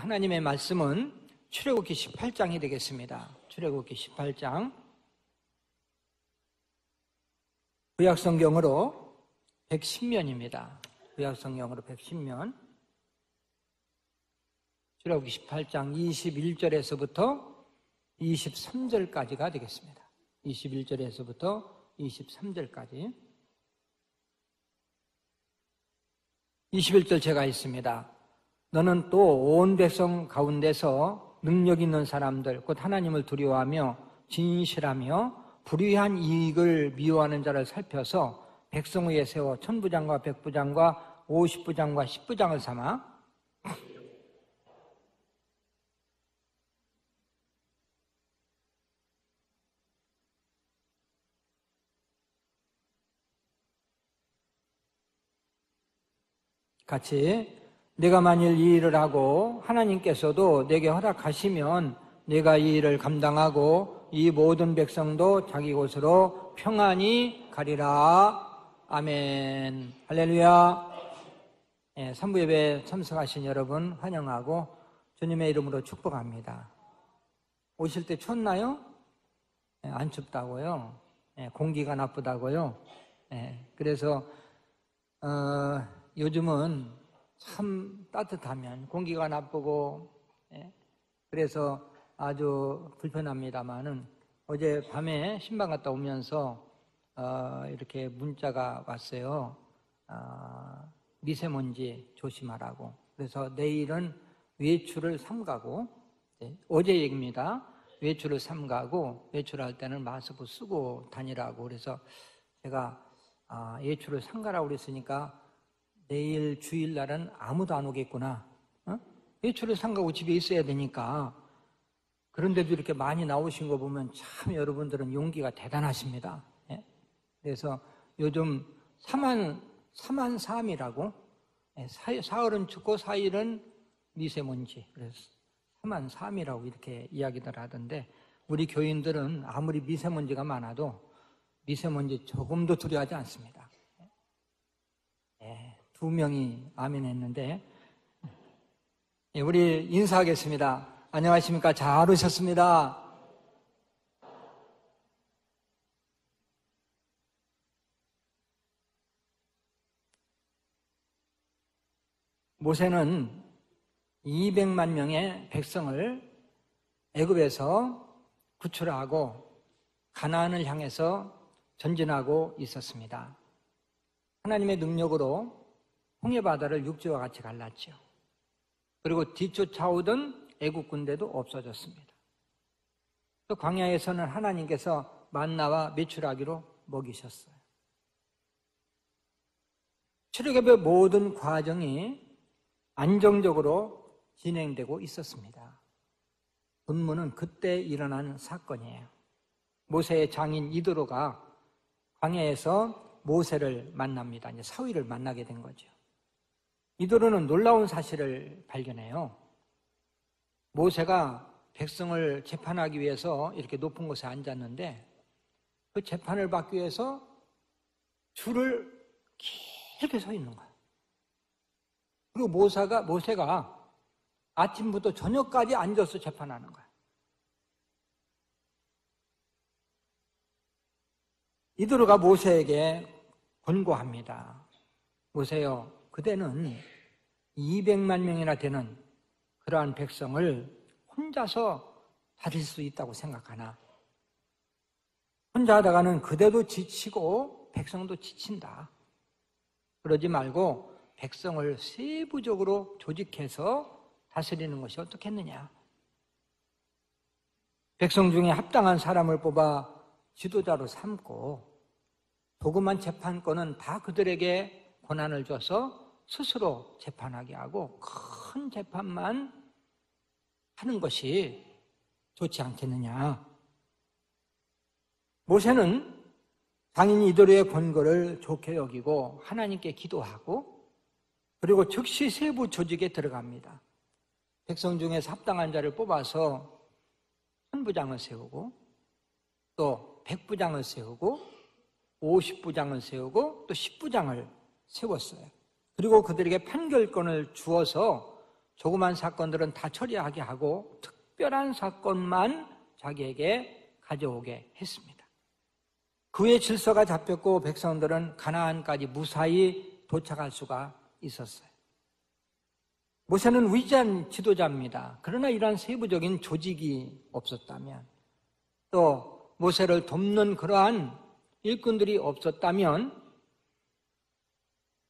하나님의 말씀은 출애굽기 18장이 되겠습니다. 출애굽기 18장. 구약성경으로 110면입니다. 구약성경으로 110면. 출애굽기 18장 21절에서부터 23절까지가 되겠습니다. 21절에서부터 23절까지. 21절 제가 있습니다. 너는 또 온 백성 가운데서 능력 있는 사람들, 곧 하나님을 두려워하며 진실하며 불의한 이익을 미워하는 자를 살펴서 백성 위에 세워 천부장과 백부장과 50부장과 10부장을 삼아 같이 내가 만일 이 일을 하고 하나님께서도 내게 허락하시면 내가 이 일을 감당하고 이 모든 백성도 자기 곳으로 평안히 가리라. 아멘. 할렐루야. 산부 예배에 참석하신 여러분 환영하고 주님의 이름으로 축복합니다. 오실 때 춥나요? 안 춥다고요? 공기가 나쁘다고요? 그래서 요즘은 참 따뜻하면 공기가 나쁘고 그래서 아주 불편합니다만은 어제 밤에 신방 갔다 오면서 이렇게 문자가 왔어요. 미세먼지 조심하라고. 그래서 내일은 외출을 삼가고, 어제 얘기입니다. 외출을 삼가고 외출할 때는 마스크 쓰고 다니라고. 그래서 제가 외출을 삼가라고 그랬으니까 내일 주일날은 아무도 안 오겠구나. 외출을 삼가고 집에 있어야 되니까. 그런데도 이렇게 많이 나오신 거 보면 참 여러분들은 용기가 대단하십니다. 그래서 요즘 3만3이라고 사흘은 춥고 4일은 미세먼지. 그래서 3만3이라고 이렇게 이야기들 하던데 우리 교인들은 아무리 미세먼지가 많아도 미세먼지 조금도 두려워하지 않습니다. 2명이 아멘 했는데 우리 인사하겠습니다. 안녕하십니까? 잘 오셨습니다. 모세는 200만 명의 백성을 애굽에서 구출하고 가나안을 향해서 전진하고 있었습니다. 하나님의 능력으로 홍해바다를 육지와 같이 갈랐죠. 그리고 뒤쫓아오던 애국 군대도 없어졌습니다. 또 광야에서는 하나님께서 만나와 메추라기로 먹이셨어요. 출애굽의 모든 과정이 안정적으로 진행되고 있었습니다. 본문은 그때 일어난 사건이에요. 모세의 장인 이드로가 광야에서 모세를 만납니다. 이제 사위를 만나게 된 거죠. 이드로는 놀라운 사실을 발견해요. 모세가 백성을 재판하기 위해서 이렇게 높은 곳에 앉았는데 그 재판을 받기 위해서 줄을 길게 서 있는 거예요. 그리고 모세가 아침부터 저녁까지 앉아서 재판하는 거예요. 이드로가 모세에게 권고합니다. 모세여, 그대는 200만 명이나 되는 그러한 백성을 혼자서 다릴 수 있다고 생각하나? 혼자 하다가는 그대도 지치고 백성도 지친다. 그러지 말고 백성을 세부적으로 조직해서 다스리는 것이 어떻겠느냐? 백성 중에 합당한 사람을 뽑아 지도자로 삼고 조그만 재판권은 다 그들에게 권한을 줘서 스스로 재판하게 하고 큰 재판만 하는 것이 좋지 않겠느냐. 모세는 장인 이드로의 권고를 좋게 여기고 하나님께 기도하고 그리고 즉시 세부 조직에 들어갑니다. 백성 중에서 합당한 자를 뽑아서 천부장을 세우고 또 100부장을 세우고 50부장을 세우고 또 10부장을 세웠어요. 그리고 그들에게 판결권을 주어서 조그만 사건들은 다 처리하게 하고 특별한 사건만 자기에게 가져오게 했습니다. 그의 질서가 잡혔고 백성들은 가나안까지 무사히 도착할 수가 있었어요. 모세는 위대한 지도자입니다. 그러나 이러한 세부적인 조직이 없었다면, 또 모세를 돕는 그러한 일꾼들이 없었다면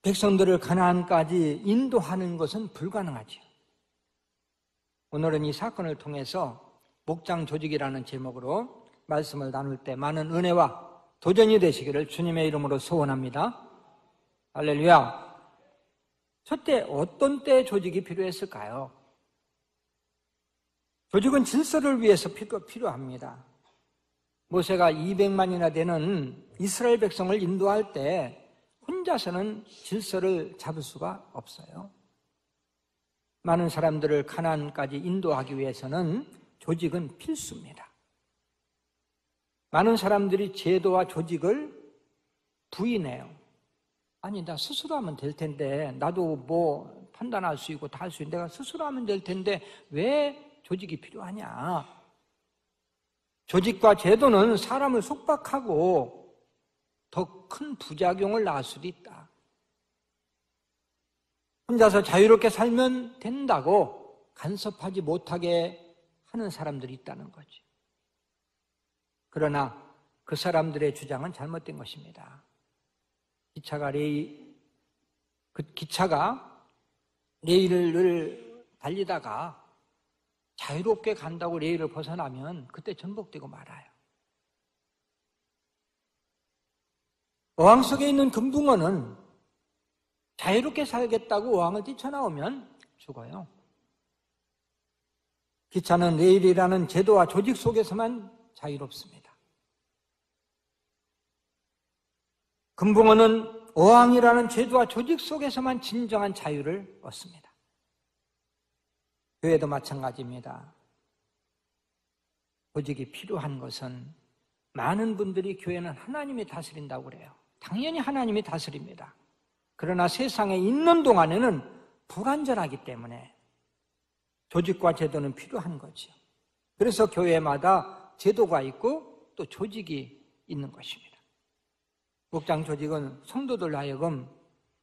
백성들을 가나안까지 인도하는 것은 불가능하죠. 오늘은 이 사건을 통해서 목장 조직이라는 제목으로 말씀을 나눌 때 많은 은혜와 도전이 되시기를 주님의 이름으로 소원합니다. 할렐루야. 저때 어떤 때 조직이 필요했을까요? 조직은 질서를 위해서 필요합니다. 모세가 200만이나 되는 이스라엘 백성을 인도할 때 혼자서는 질서를 잡을 수가 없어요. 많은 사람들을 가나안까지 인도하기 위해서는 조직은 필수입니다. 많은 사람들이 제도와 조직을 부인해요. 아니, 나 스스로 하면 될 텐데, 나도 뭐 판단할 수 있고 다 할 수 있는데 내가 스스로 하면 될 텐데 왜 조직이 필요하냐? 조직과 제도는 사람을 속박하고 더 큰 부작용을 낳을 수도 있다. 혼자서 자유롭게 살면 된다고 간섭하지 못하게 하는 사람들이 있다는 거죠. 그러나 그 사람들의 주장은 잘못된 것입니다. 기차가 레일을 달리다가 자유롭게 간다고 레일을 벗어나면 그때 전복되고 말아요. 어항 속에 있는 금붕어는 자유롭게 살겠다고 어항을 뛰쳐나오면 죽어요. 기차는 레일이라는 제도와 조직 속에서만 자유롭습니다. 금붕어는 어항이라는 제도와 조직 속에서만 진정한 자유를 얻습니다. 교회도 마찬가지입니다. 조직이 필요한 것은 많은 분들이 교회는 하나님이 다스린다고 그래요. 당연히 하나님이 다스립니다. 그러나 세상에 있는 동안에는 불완전하기 때문에 조직과 제도는 필요한 거죠. 그래서 교회마다 제도가 있고 또 조직이 있는 것입니다. 목장 조직은 성도들 하여금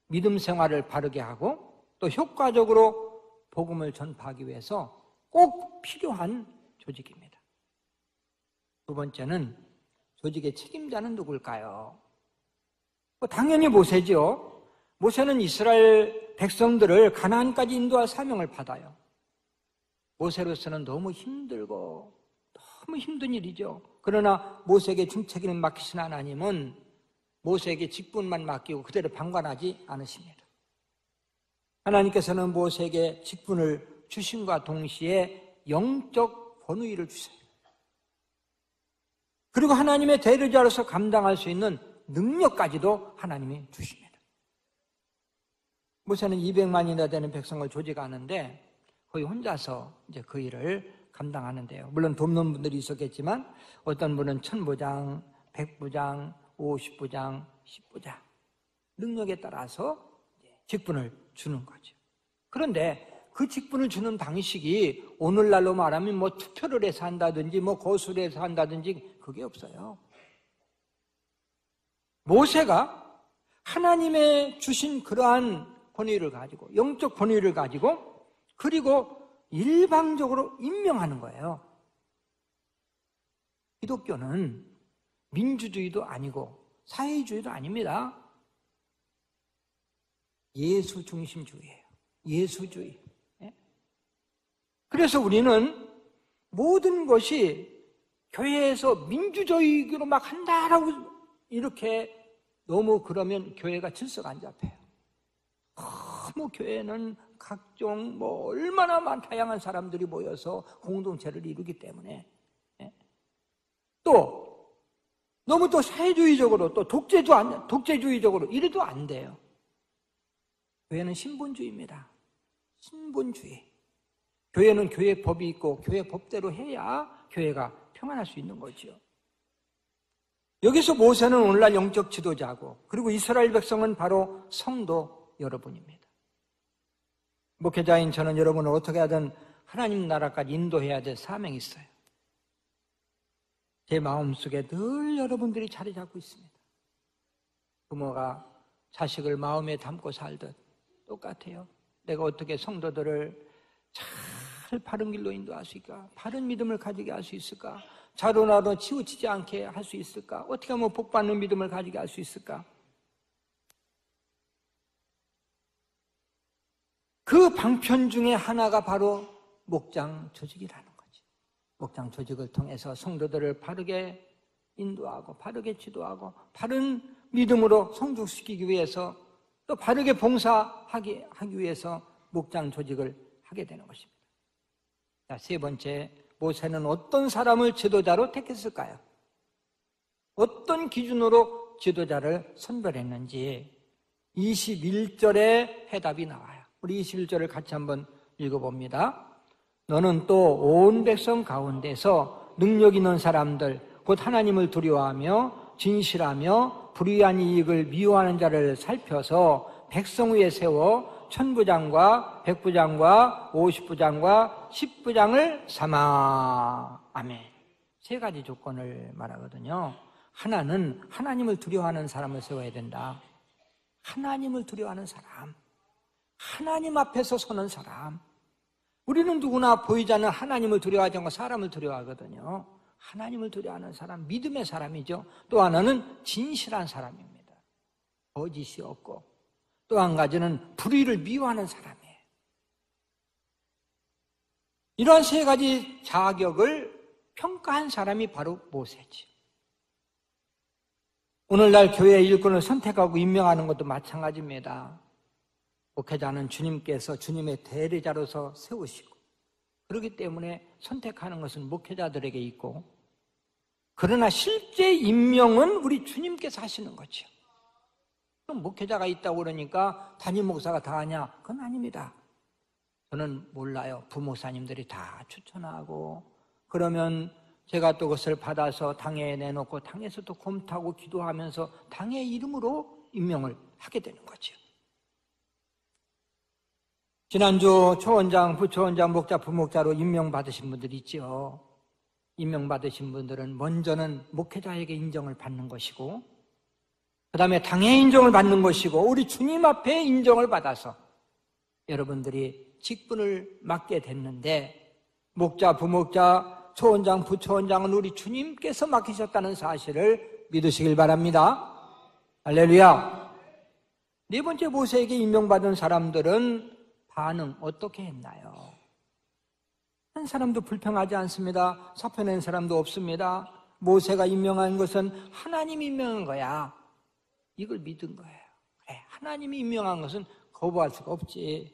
믿음 생활을 바르게 하고 또 효과적으로 복음을 전파하기 위해서 꼭 필요한 조직입니다. 두 번째는 조직의 책임자는 누굴까요? 당연히 모세죠. 모세는 이스라엘 백성들을 가나안까지 인도할 사명을 받아요. 모세로서는 너무 힘들고 너무 힘든 일이죠. 그러나 모세에게 중책임을 맡기신 하나님은 모세에게 직분만 맡기고 그대로 방관하지 않으십니다. 하나님께서는 모세에게 직분을 주심과 동시에 영적 권위를 주세요. 그리고 하나님의 대리자로서 감당할 수 있는 능력까지도 하나님이 주십니다. 모세는 200만이나 되는 백성을 조직하는데 거의 혼자서 이제 그 일을 감당하는데요. 물론 돕는 분들이 있었겠지만 어떤 분은 1000부장, 100부장, 50부장, 10부장 능력에 따라서 직분을 주는 거죠. 그런데 그 직분을 주는 방식이 오늘날로 말하면 뭐 투표를 해서 한다든지 뭐 거수를 해서 한다든지 그게 없어요. 모세가 하나님의 주신 그러한 권위를 가지고 영적 권위를 가지고 그리고 일방적으로 임명하는 거예요. 기독교는 민주주의도 아니고 사회주의도 아닙니다. 예수 중심주의예요. 예수주의. 그래서 우리는 모든 것이 교회에서 민주주의로 막 한다라고 이렇게 너무 그러면 교회가 질서가 안 잡혀요. 너무 교회는 각종 뭐 얼마나 다양한 사람들이 모여서 공동체를 이루기 때문에 또 너무 또 사회주의적으로 또 독재주의적으로 이래도 안 돼요. 교회는 신분주의입니다. 신분주의. 교회는 교회 법이 있고 교회 법대로 해야 교회가 평안할 수 있는 거죠. 여기서 모세는 오늘날 영적 지도자고 그리고 이스라엘 백성은 바로 성도 여러분입니다. 목회자인 저는 여러분을 어떻게 하든 하나님 나라까지 인도해야 될 사명이 있어요. 제 마음속에 늘 여러분들이 자리 잡고 있습니다. 부모가 자식을 마음에 담고 살듯 똑같아요. 내가 어떻게 성도들을 잘 바른 길로 인도할 수 있을까? 바른 믿음을 가지게 할 수 있을까? 자로나로 치우치지 않게 할 수 있을까? 어떻게 하면 복받는 믿음을 가지게 할 수 있을까? 그 방편 중에 하나가 바로 목장 조직이라는 거죠. 목장 조직을 통해서 성도들을 바르게 인도하고 바르게 지도하고 바른 믿음으로 성숙시키기 위해서 또 바르게 봉사하기 위해서 목장 조직을 하게 되는 것입니다. 자, 세 번째, 모세는 어떤 사람을 지도자로 택했을까요? 어떤 기준으로 지도자를 선별했는지 21절에 해답이 나와요. 우리 21절을 같이 한번 읽어봅니다. 너는 또 온 백성 가운데서 능력 있는 사람들 곧 하나님을 두려워하며 진실하며 불의한 이익을 미워하는 자를 살펴서 백성 위에 세워 천부장과 백부장과 50부장과 10부장을 삼아. 아멘. 세 가지 조건을 말하거든요. 하나는 하나님을 두려워하는 사람을 세워야 된다. 하나님을 두려워하는 사람, 하나님 앞에서 서는 사람. 우리는 누구나 보이지 않는 하나님을 두려워하지 않고 사람을 두려워하거든요. 하나님을 두려워하는 사람, 믿음의 사람이죠. 또 하나는 진실한 사람입니다. 거짓이 없고, 또 한 가지는 불의를 미워하는 사람이에요. 이러한 세 가지 자격을 평가한 사람이 바로 모세지. 오늘날 교회의 일꾼을 선택하고 임명하는 것도 마찬가지입니다. 목회자는 주님께서 주님의 대리자로서 세우시고, 그렇기 때문에 선택하는 것은 목회자들에게 있고, 그러나 실제 임명은 우리 주님께서 하시는 거죠. 목회자가 있다고 그러니까 담임 목사가 다 하냐? 그건 아닙니다. 저는 몰라요. 부목사님들이 다 추천하고, 그러면 제가 또 그것을 받아서 당회에 내놓고 당에서 또 검토하고 기도하면서 당의 이름으로 임명을 하게 되는 거죠. 지난주 초원장, 부초원장, 목자, 부목자로 임명받으신 분들이 있죠. 임명받으신 분들은 먼저는 목회자에게 인정을 받는 것이고, 그 다음에 당의 인정을 받는 것이고, 우리 주님 앞에 인정을 받아서 여러분들이 직분을 맡게 됐는데, 목자, 부목자, 초원장, 부초원장은 우리 주님께서 맡기셨다는 사실을 믿으시길 바랍니다. 할렐루야. 네 번째, 모세에게 임명받은 사람들은 반응 어떻게 했나요? 한 사람도 불평하지 않습니다. 사표낸 사람도 없습니다. 모세가 임명한 것은 하나님이 임명한 거야. 이걸 믿은 거예요. 그래, 하나님이 임명한 것은 거부할 수가 없지.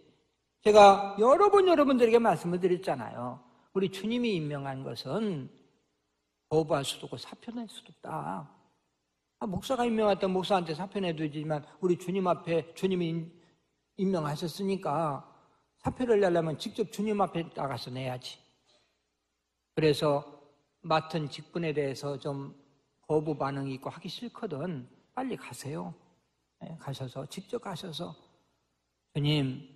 제가 여러 번 여러분들에게 말씀을 드렸잖아요. 우리 주님이 임명한 것은 거부할 수도 없고 사표낼 수도 없다. 목사가 임명했던 목사한테 사표내도 되지만 우리 주님 앞에 주님이 임명하셨으니까 사표를 내려면 직접 주님 앞에 나가서 내야지. 그래서 맡은 직분에 대해서 좀 거부 반응이 있고 하기 싫거든. 빨리 가세요. 가셔서 직접 가셔서 주님,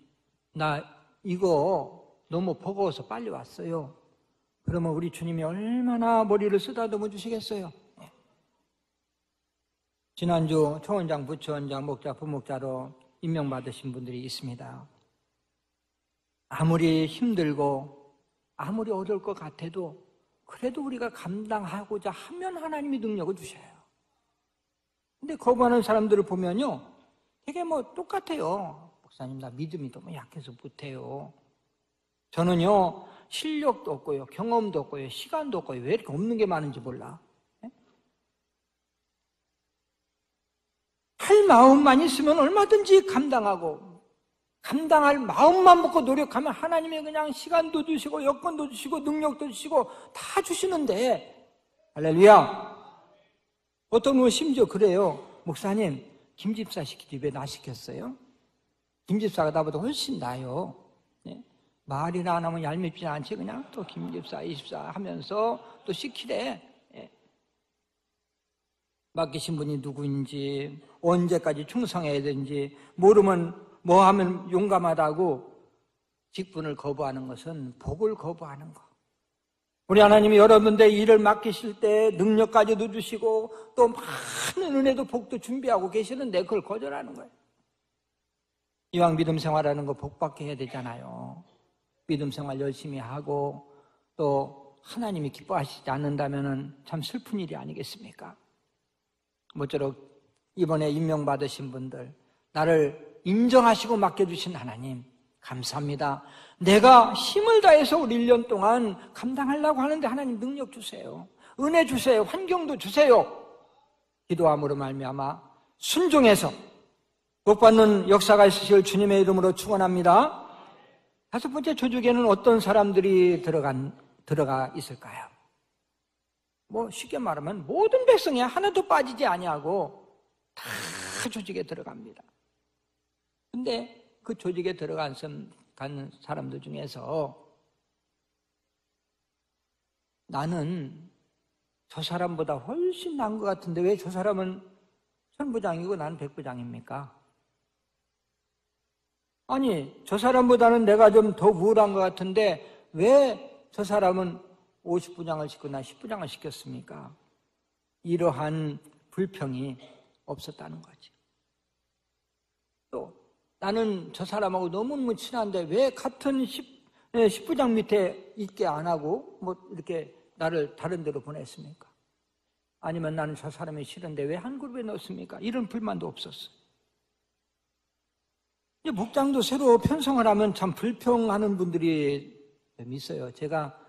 나 이거 너무 버거워서 빨리 왔어요. 그러면 우리 주님이 얼마나 머리를 쓰다듬어 주시겠어요? 지난주 초원장, 부초원장, 목자, 부목자로 임명받으신 분들이 있습니다. 아무리 힘들고 아무리 어려울 것 같아도 그래도 우리가 감당하고자 하면 하나님이 능력을 주셔요. 근데 거부하는 사람들을 보면요, 되게 똑같아요. 목사님, 나 믿음이 너무 약해서 못해요. 저는요, 실력도 없고요, 경험도 없고요, 시간도 없고요. 왜 이렇게 없는 게 많은지 몰라. 할 마음만 있으면 얼마든지 감당할 마음만 먹고 노력하면 하나님이 그냥 시간도 주시고 여건도 주시고 능력도 주시고 다 주시는데, 할렐루야. 어떤 분은 심지어 그래요. 목사님, 김집사 시키지 왜 나 시켰어요? 김집사가 나보다 훨씬 나아요. 말이나 안 하면 얄밉지 않지. 그냥 또 김집사, 이집사 하면서 또 시키래. 맡기신 분이 누구인지, 언제까지 충성해야 되는지, 모르면 뭐 하면 용감하다고 직분을 거부하는 것은 복을 거부하는 거. 우리 하나님이 여러분들 일을 맡기실 때 능력까지도 주시고 또 많은 은혜도 복도 준비하고 계시는데 그걸 거절하는 거예요. 이왕 믿음 생활하는 거 복받게 해야 되잖아요. 믿음 생활 열심히 하고 또 하나님이 기뻐하시지 않는다면 참 슬픈 일이 아니겠습니까? 모쪼록 이번에 임명받으신 분들, 나를 인정하시고 맡겨주신 하나님 감사합니다. 내가 힘을 다해서 우리 1년 동안 감당하려고 하는데 하나님 능력 주세요. 은혜 주세요. 환경도 주세요. 기도함으로 말미암아 순종해서 복받는 역사가 있으실 주님의 이름으로 축원합니다. 5번째 조직에는 어떤 사람들이 들어가 있을까요? 쉽게 말하면 모든 백성이 하나도 빠지지 아니하고 다 조직에 들어갑니다. 근데 그 조직에 들어간 사람들 중에서 나는 저 사람보다 훨씬 나은 것 같은데 왜 저 사람은 천부장이고 나는 백부장입니까? 아니, 저 사람보다는 내가 좀 더 우월한 것 같은데 왜 저 사람은 50부장을 시키고 난 10부장을 시켰습니까? 이러한 불평이 없었다는 거지. 또 나는 저 사람하고 너무 친한데 왜 같은 10부장 밑에 있게 안 하고 이렇게 나를 다른 데로 보냈습니까? 아니면 나는 저 사람이 싫은데 왜 한 그룹에 넣었습니까? 이런 불만도 없었어. 목장도 새로 편성을 하면 참 불평하는 분들이 있어요. 제가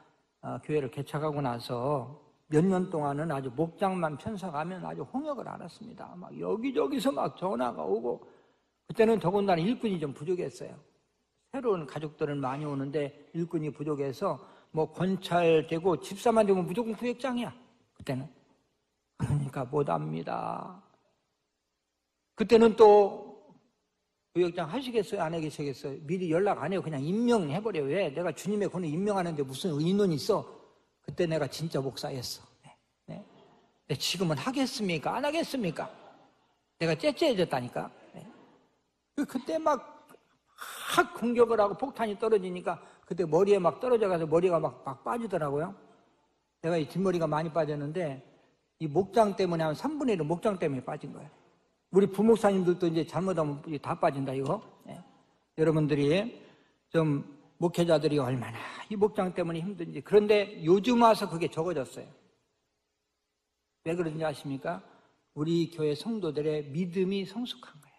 교회를 개척하고 나서 몇 년 동안은 아주 목장만 편성하면 아주 홍역을 알았습니다. 막 여기저기서 막 전화가 오고, 그때는 더군다나 일꾼이 좀 부족했어요. 새로운 가족들은 많이 오는데 일꾼이 부족해서 권찰되고 집사만 되면 무조건 구역장이야. 그때는. 그러니까 못합니다. 그때는 또 구역장 하시겠어요? 안 하시겠어요? 미리 연락 안 해요. 그냥 임명해버려요. 왜? 내가 주님의 권위 임명하는데 무슨 의논이 있어? 그때 내가 진짜 목사였어. 네. 네. 지금은 하겠습니까? 안 하겠습니까? 내가 째째해졌다니까. 네. 그때 막 공격을 하고 폭탄이 떨어지니까 그때 머리에 막 떨어져가서 머리가 막 빠지더라고요. 내가 이 뒷머리가 많이 빠졌는데 이 목장 때문에 한 3분의 1은 목장 때문에 빠진 거예요. 우리 부목사님들도 이제 잘못하면 다 빠진다 이거. 네. 여러분들이 좀 목회자들이 얼마나 이 목장 때문에 힘든지. 그런데 요즘 와서 그게 적어졌어요. 왜 그런지 아십니까? 우리 교회 성도들의 믿음이 성숙한 거예요.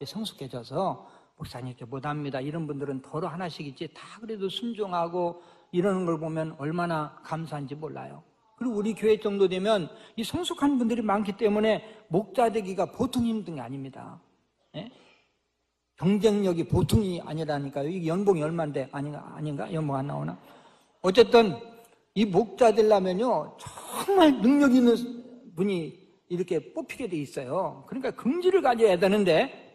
성숙해져서 목사님 이렇게 못합니다. 이런 분들은 더러 하나씩 있지 다 그래도 순종하고 이러는 걸 보면 얼마나 감사한지 몰라요. 그리고 우리 교회 정도 되면 이 성숙한 분들이 많기 때문에 목자 되기가 보통 힘든 게 아닙니다. 예? 경쟁력이 보통이 아니라니까요. 이게 연봉이 얼마인데 아닌가? 연봉 안 나오나? 어쨌든 이 목자 되려면요 정말 능력 있는 분이 이렇게 뽑히게 돼 있어요. 그러니까 긍지를 가져야 되는데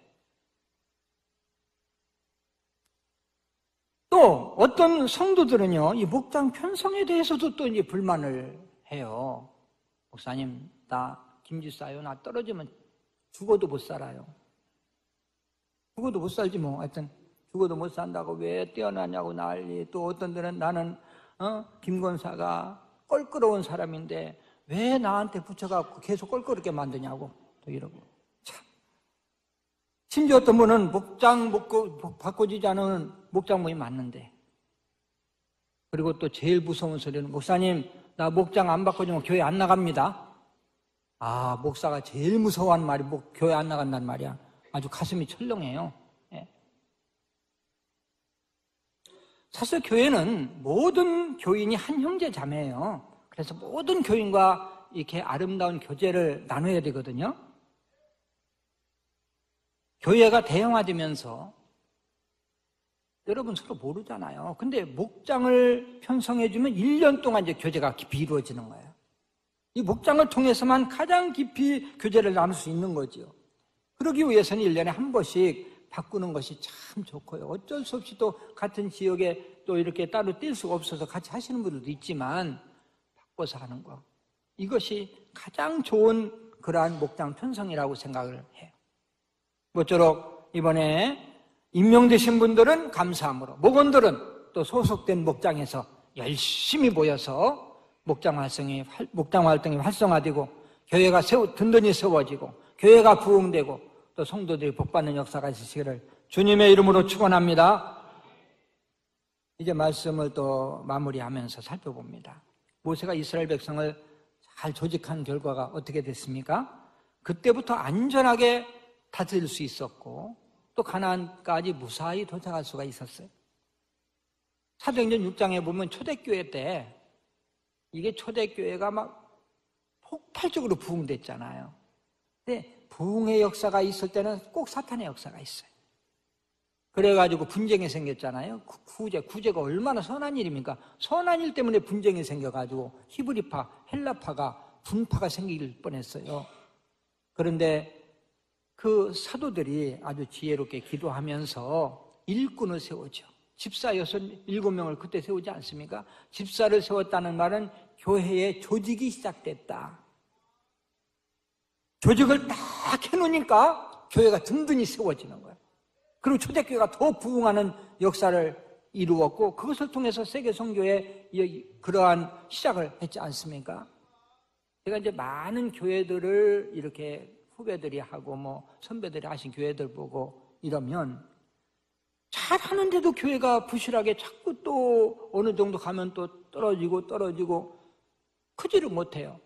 또 어떤 성도들은요 이 목장 편성에 대해서도 또 이제 불만을 해요. 목사님, 나 김지사요. 나 떨어지면 죽어도 못 살아요. 죽어도 못 살지 뭐. 하여튼 죽어도 못 산다고 왜 뛰어나냐고 난리. 또 어떤 데는 나는 김권사가 껄끄러운 사람인데 왜 나한테 붙여갖고 계속 껄끄럽게 만드냐고 또 이러고. 참. 심지어 어떤 분은 목장 바꿔주지 않은 목장 모임 맞는데. 그리고 또 제일 무서운 소리는 목사님 나 목장 안 바꿔주면 교회 안 나갑니다. 아, 목사가 제일 무서워하는 말이 교회 안 나간다는 말이야. 아주 가슴이 철렁해요. 예. 사실 교회는 모든 교인이 한 형제 자매예요. 그래서 모든 교인과 이렇게 아름다운 교제를 나눠야 되거든요. 교회가 대형화되면서 여러분 서로 모르잖아요. 근데 목장을 편성해주면 1년 동안 이제 교제가 깊이 이루어지는 거예요. 이 목장을 통해서만 가장 깊이 교제를 나눌 수 있는 거죠. 그러기 위해서는 1년에 한 번씩 바꾸는 것이 참 좋고요. 어쩔 수 없이 또 같은 지역에 또 이렇게 따로 뛸 수가 없어서 같이 하시는 분들도 있지만 바꿔서 하는 거. 이것이 가장 좋은 그러한 목장 편성이라고 생각을 해요. 모쪼록 이번에 임명되신 분들은 감사함으로, 목원들은 또 소속된 목장에서 열심히 모여서 목장 활동이 활성화되고 교회가 든든히 세워지고 교회가 부흥되고 또 성도들이 복받는 역사가 있으시기를 주님의 이름으로 축원합니다. 이제 말씀을 또 마무리하면서 살펴봅니다. 모세가 이스라엘 백성을 잘 조직한 결과가 어떻게 됐습니까? 그때부터 안전하게 다스릴 수 있었고 또 가나안까지 무사히 도착할 수가 있었어요. 사도행전 6장에 보면 초대교회 때 이게 초대교회가 막 폭발적으로 부흥됐잖아요. 근데 부흥의 역사가 있을 때는 꼭 사탄의 역사가 있어요. 그래가지고 분쟁이 생겼잖아요. 구제가 얼마나 선한 일입니까? 선한 일 때문에 분쟁이 생겨가지고 히브리파, 헬라파가 분파가 생길 뻔했어요. 그런데 그 사도들이 아주 지혜롭게 기도하면서 일꾼을 세우죠. 집사 7명을 그때 세우지 않습니까? 집사를 세웠다는 말은 교회의 조직이 시작됐다. 조직을 딱 해놓으니까 교회가 든든히 세워지는 거예요. 그리고 초대교회가 더 부흥하는 역사를 이루었고 그것을 통해서 세계 선교의 그러한 시작을 했지 않습니까? 제가 이제 많은 교회들을 이렇게 후배들이 하고 뭐 선배들이 하신 교회들 보고 이러면 잘하는데도 교회가 부실하게 자꾸 또 어느 정도 가면 또 떨어지고 크지를 못해요.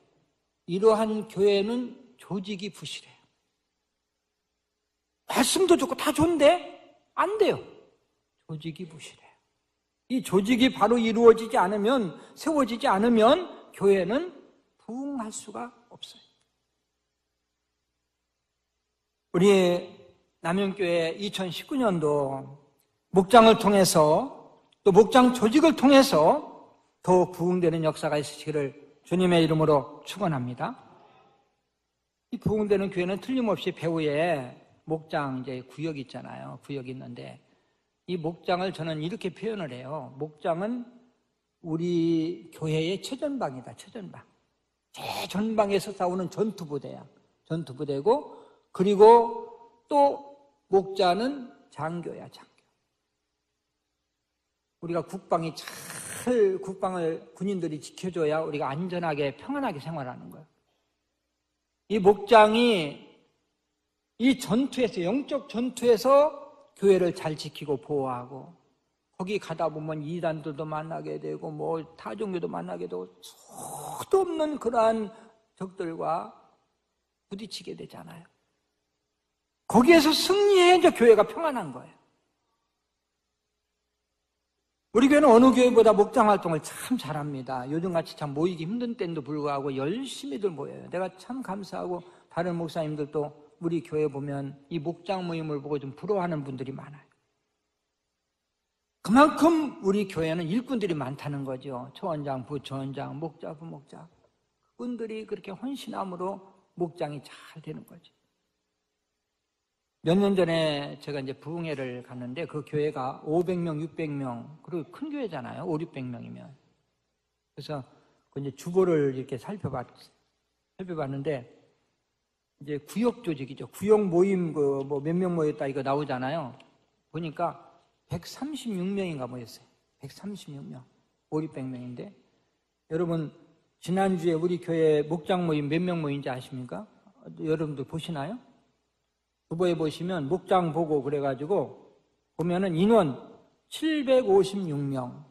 이러한 교회는 조직이 부실해요. 말씀도 좋고 다 좋은데 안 돼요. 조직이 부실해요. 이 조직이 바로 이루어지지 않으면, 세워지지 않으면 교회는 부흥할 수가 없어요. 우리 남영교회 2019년도 목장을 통해서 또 목장 조직을 통해서 더 부흥되는 역사가 있으시기를 주님의 이름으로 축원합니다. 이 부흥되는 교회는 틀림없이 배후에 목장 이제 구역이 있잖아요. 구역이 있는데 이 목장을 저는 이렇게 표현을 해요. 목장은 우리 교회의 최전방이다. 최전방. 최전방에서 싸우는 전투부대야. 전투부대고 그리고 또 목자는 장교야. 장교. 우리가 국방을 군인들이 지켜줘야 우리가 안전하게 평안하게 생활하는 거예요. 이 목장이 이 전투에서, 영적 전투에서 교회를 잘 지키고 보호하고 거기 가다 보면 이단들도 만나게 되고 뭐 타종교도 만나게 되고 수도 없는 그러한 적들과 부딪히게 되잖아요. 거기에서 승리해야 교회가 평안한 거예요. 우리 교회는 어느 교회보다 목장 활동을 참 잘합니다. 요즘같이 참 모이기 힘든 때에도 불구하고 열심히들 모여요. 내가 참 감사하고 다른 목사님들도 우리 교회 보면 이 목장 모임을 보고 좀 부러워하는 분들이 많아요. 그만큼 우리 교회는 일꾼들이 많다는 거죠. 초원장, 부초원장, 목자, 부목자. 그분들이 그렇게 헌신함으로 목장이 잘 되는 거죠. 몇 년 전에 제가 이제 부흥회를 갔는데 그 교회가 500명, 600명, 그리고 큰 교회잖아요. 5, 600명이면. 그래서 그 이제 주보를 이렇게 살펴봤는데 이제 구역 조직이죠. 구역 모임 뭐 몇 명 모였다 이거 나오잖아요. 보니까 136명인가 모였어요. 136명. 5, 600명인데 여러분 지난주에 우리 교회 목장 모임 몇 명 모인지 아십니까? 여러분들 보시나요? 주보에 보시면 목장 보고 그래가지고 보면은 인원 756명,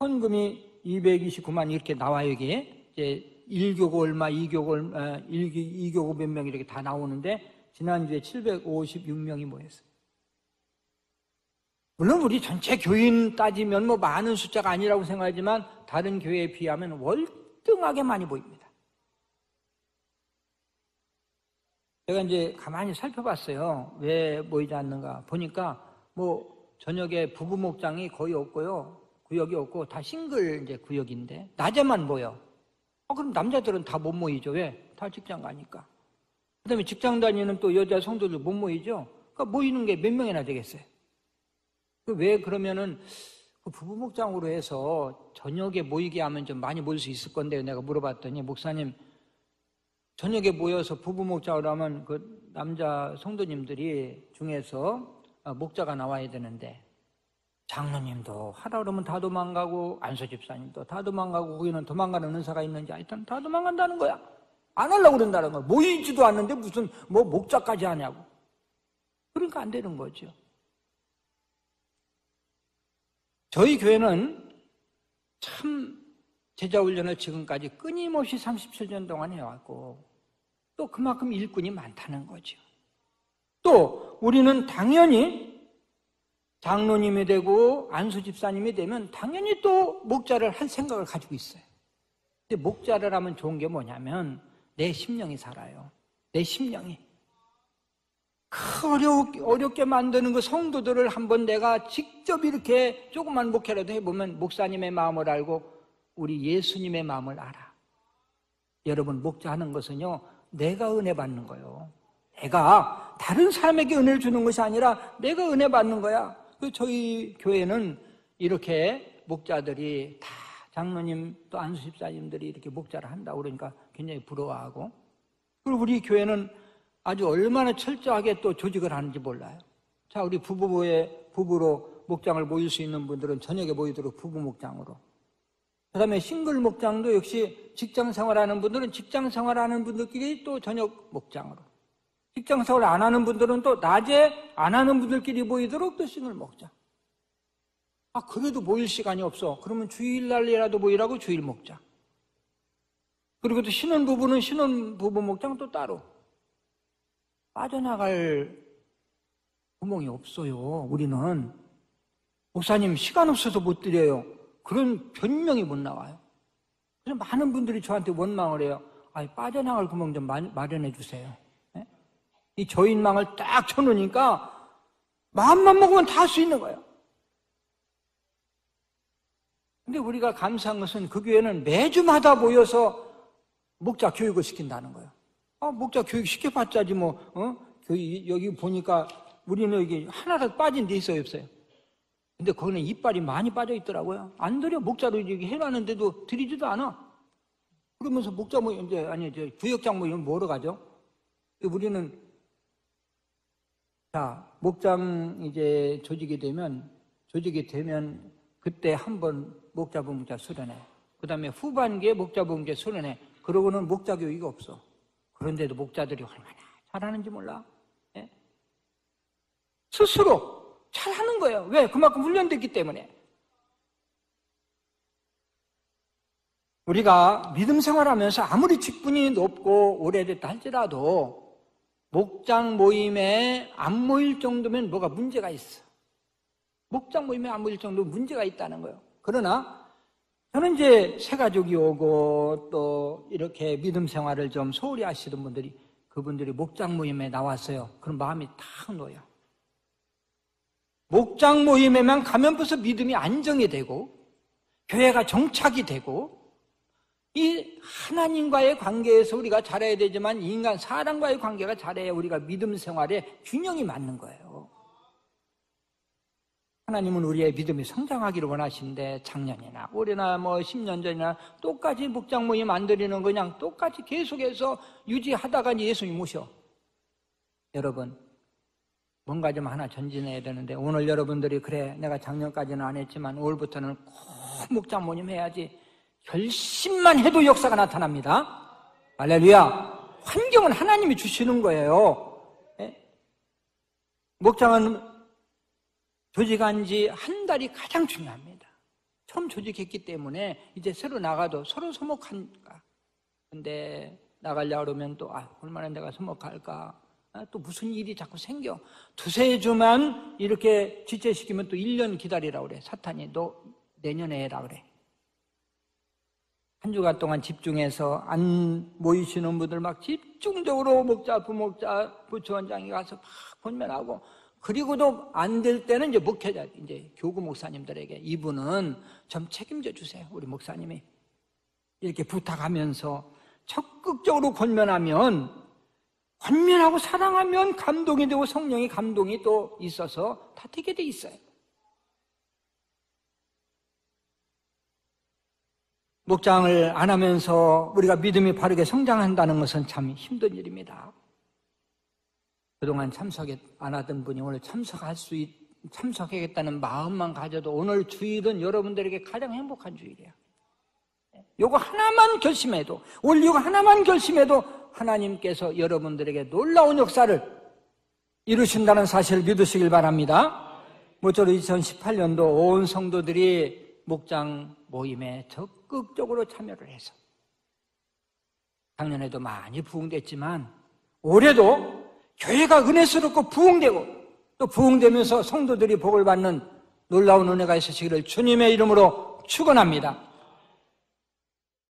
헌금이 229만 이렇게 나와요. 이게 이제 1교구 얼마, 2교구 얼마, 2교구 몇 명 이렇게 다 나오는데 지난주에 756명이 모였어요. 물론 우리 전체 교인 따지면 뭐 많은 숫자가 아니라고 생각하지만 다른 교회에 비하면 월등하게 많이 보입니다. 제가 이제 가만히 살펴봤어요. 왜 모이지 않는가 보니까 뭐 저녁에 부부 목장이 거의 없고요. 구역이 없고 다 싱글 이제 구역인데 낮에만 모여. 그럼 남자들은 다 못 모이죠. 왜? 다 직장 가니까. 그 다음에 직장 다니는 또 여자 성도들 못 모이죠. 그러니까 모이는 게 몇 명이나 되겠어요. 왜 그러면은 그 부부 목장으로 해서 저녁에 모이게 하면 좀 많이 모일 수 있을 건데 내가 물어봤더니 목사님 저녁에 모여서 부부 목장으로 하면 그 남자 성도님들이 중에서 목자가 나와야 되는데 장로님도 하라 그러면 다 도망가고 안수 집사님도 다 도망가고 거기는 도망가는 은사가 있는지 하여튼 다 도망간다는 거야. 안 하려고 그런다는 거야. 모이지도 않는데 무슨 목자까지 하냐고. 그러니까 안 되는 거죠. 저희 교회는 참 제자훈련을 지금까지 끊임없이 37년 동안 해왔고 또 그만큼 일꾼이 많다는 거죠. 또 우리는 당연히 장로님이 되고 안수 집사님이 되면 당연히 또 목자를 할 생각을 가지고 있어요. 근데 목자를 하면 좋은 게 뭐냐면 내 심령이 살아요. 내 심령이. 어렵게 만드는 그 성도들을 한번 내가 직접 이렇게 조그만 목회라도 해보면 목사님의 마음을 알고 우리 예수님의 마음을 알아. 여러분 목자하는 것은요 내가 은혜 받는 거예요. 내가 다른 사람에게 은혜를 주는 것이 아니라 내가 은혜 받는 거야. 저희 교회는 이렇게 목자들이 다 장로님 또 안수 집사님들이 이렇게 목자를 한다고 그러니까 굉장히 부러워하고, 그리고 우리 교회는 아주 얼마나 철저하게 또 조직을 하는지 몰라요. 자, 우리 부부로 목장을 모일 수 있는 분들은 저녁에 모이도록 부부 목장으로. 그 다음에 싱글 목장도 역시 직장 생활하는 분들은 직장 생활하는 분들끼리 또 저녁 목장으로. 직장 생활 안 하는 분들은 또 낮에 안 하는 분들끼리 모이도록 또 싱글 목장. 그래도 모일 시간이 없어. 그러면 주일날이라도 모이라고 주일 목장. 그리고 또 신혼부부는 신혼부부 목장 또 따로. 빠져나갈 구멍이 없어요. 우리는 목사님 시간 없어서 못 드려요. 그런 변명이 못 나와요. 그래서 많은 분들이 저한테 원망을 해요. 빠져나갈 구멍 좀 마련해 주세요. 네? 이 저인망을 딱 쳐놓으니까 마음만 먹으면 다 할 수 있는 거예요. 근데 우리가 감사한 것은 그 교회는 매주마다 모여서 목자 교육을 시킨다는 거예요. 목자 교육 시켜봤자지 여기 보니까 우리는 여기 하나라도 빠진 데 있어요, 없어요? 근데 거기는 이빨이 많이 빠져 있더라고요. 안 들여. 목자로 여기 해놨는데도 들이지도 않아. 그러면서 목자 부역장 이런 뭐로 가죠? 우리는 목장 이제 조직이 되면 그때 한번 목자부 목자 수련회. 그 다음에 후반기에 목자부 목자 수련회. 그러고는 목자 교육이 없어. 그런데도 목자들이 얼마나 잘하는지 몰라. 예? 스스로 잘하는 거예요. 왜? 그만큼 훈련됐기 때문에. 우리가 믿음 생활하면서 아무리 직분이 높고 오래됐다 할지라도 목장 모임에 안 모일 정도면 뭐가 문제가 있어. 목장 모임에 안 모일 정도면 문제가 있다는 거예요. 그러나 저는 이제 새가족이 오고 또 이렇게 믿음 생활을 좀 소홀히 하시던 분들이 그분들이 목장 모임에 나왔어요. 그럼 마음이 탁 놓여. 목장 모임에만 가면 벌써 믿음이 안정이 되고 교회가 정착이 되고 이 하나님과의 관계에서 우리가 잘해야 되지만 인간 사람과의 관계가 잘해야 우리가 믿음 생활에 균형이 맞는 거예요. 하나님은 우리의 믿음이 성장하기를 원하시는데 작년이나 올해나 10년 전이나 똑같이 목장 모임 안 드리는 거 그냥 똑같이 계속해서 유지하다가 예수님 오셔. 여러분 뭔가 좀 하나 전진해야 되는데 오늘 여러분들이 그래 내가 작년까지는 안 했지만 올부터는 꼭 목장 모임 해야지 결심만 해도 역사가 나타납니다. 할렐루야. 환경은 하나님이 주시는 거예요. 목장은 조직한 지 한 달이 가장 중요합니다. 처음 조직했기 때문에 이제 새로 나가도 서로 서먹한가. 근데 나가려고 그러면 또 얼마나 내가 서먹할까. 또 무슨 일이 자꾸 생겨. 두세 주만 이렇게 지체시키면 또 1년 기다리라고 그래. 사탄이 너 내년에 해라 그래. 한 주간 동안 집중해서 안 모이시는 분들 막 집중적으로 목자, 부목자, 부처원장이 가서 막 권면하고 그리고도 안 될 때는 이제 목회자, 이제 교구 목사님들에게 이분은 좀 책임져 주세요. 우리 목사님이. 이렇게 부탁하면서 적극적으로 권면하면 권면하고 사랑하면 감동이 되고 성령의 감동이 또 있어서 다 되게 돼 있어요. 목장을 안 하면서 우리가 믿음이 바르게 성장한다는 것은 참 힘든 일입니다. 그동안 참석 안 하던 분이 오늘 참석하겠다는 마음만 가져도 오늘 주일은 여러분들에게 가장 행복한 주일이에요. 요거 하나만 결심해도, 올 이거 하나만 결심해도 하나님께서 여러분들에게 놀라운 역사를 이루신다는 사실을 믿으시길 바랍니다. 모쪼록 2018년도 온 성도들이 목장 모임에 적극적으로 참여를 해서, 작년에도 많이 부흥됐지만 올해도 교회가 은혜스럽고 부흥되고 또 부흥되면서 성도들이 복을 받는 놀라운 은혜가 있으시기를 주님의 이름으로 축원합니다.